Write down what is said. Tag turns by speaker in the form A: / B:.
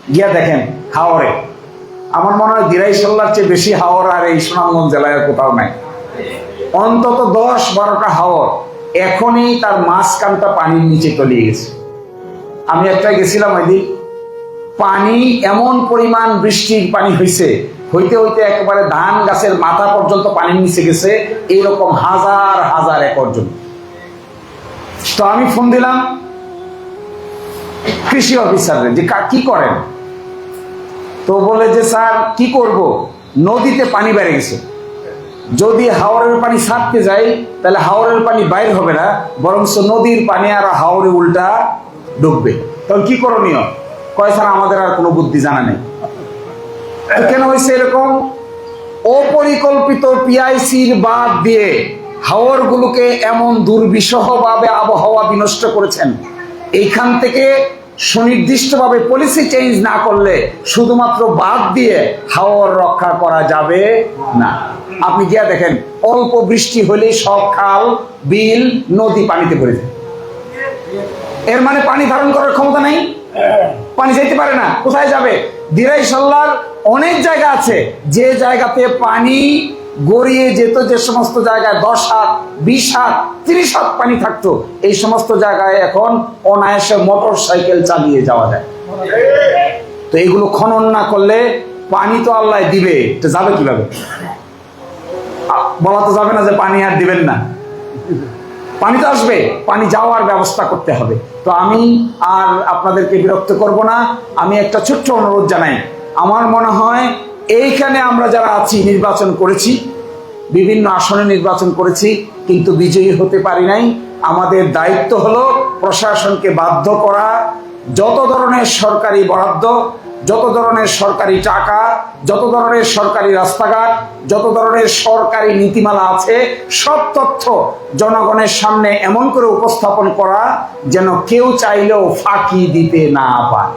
A: গিয়া দেখেন হাওরে, আমার মনে হয় দিরাইশাল্লার চেয়ে বেশি হাওর আর এই সুনামগঞ্জ জেলায় কোথাও নাই। অন্তত 10-12টা হাওর এখনই তার মাঝখানটা পানির নিচে তলিয়ে গেছে। আমি একটা গেছিলাম ওই দিন, পানি এমন পরিমাণ বৃষ্টির পানি হয়েছে, হইতে হইতে একেবারে ধান গাছের মাথা পর্যন্ত পানির নিচে গেছে, এইরকম হাজার হাজার একর জমি। তো আমি ফোন দিলাম কৃষি অফিসারে যে কি করেন, তো বলে যে স্যার কি করব, নদীতে পানি বেড়ে গেছে, যদি হাওরের পানি ছাড়তে যাই তাহলে হাওরের পানি বাইর হবে না, বরঞ্চ নদীর পানি আর হাওরে উল্টা ডুববে, তখন কি করণীয়? কয় স্যার আমাদের আর কোনো বুদ্ধি জানা নেই। কেন হয়েছে এরকম? অপরিকল্পিত পিআইসির বাদ দিয়ে হাওর গুলোকে এমন দুর্বিষহভাবে আবহাওয়া বিনষ্ট করেছেন, এইখান থেকে সুনির্দিষ্টভাবে পলিসি চেঞ্জ না করলে শুধুমাত্র বাদ দিয়ে হাওর রক্ষা করা যাবে না। আপনি গিয়া দেখেন, অল্প বৃষ্টি হলেই সব খাল বিল নদী পানিতে ভরে যায়। এর মানে পানি ধারণ করার ক্ষমতা নাই, পানি যেতে পারে না। কোথায় যাবে? দিরাইশাল্লার অনেক জায়গা আছে যে জায়গাতে পানি গড়িয়ে যেত, যে সমস্ত জায়গায় 10 হাত 20 হাত 30 হাত পানি থাকতো, এই সমস্ত জায়গায় এখন অনায়াসে মোটর সাইকেল চালিয়ে যাওয়া যায়। তো এইগুলো খনন না করলে পানি তো আল্লাহ দিবে, তো যাবে কিভাবে? বলা তো যাবে না যে পানি আর দিবেন না, পানি তো আসবে, পানি যাওয়ার ব্যবস্থা করতে হবে। তো আমি আর আপনাদেরকে বিরক্ত করব না, আমি একটা ছোট্ট অনুরোধ জানাই। আমার মনে হয় এইখানে আমরা যারা আছি, নির্বাচন করেছি, বিভিন্ন আসনে নির্বাচন করেছি, কিন্তু বিজয়ী হতে পারি নাই। আমাদের দায়িত্ব হলো প্রশাসনকে বাধ্য করা, যত ধরনের সরকারি বরাদ্দ, যত ধরনের সরকারি টাকা, যত ধরনের সরকারি রাস্তাঘাট, যত ধরনের সরকারি নীতিমালা আছে, সব তথ্য জনগণের সামনে এমন করে উপস্থাপন করা যেন কেউ চাইলেও ফাঁকি দিতে না পারে।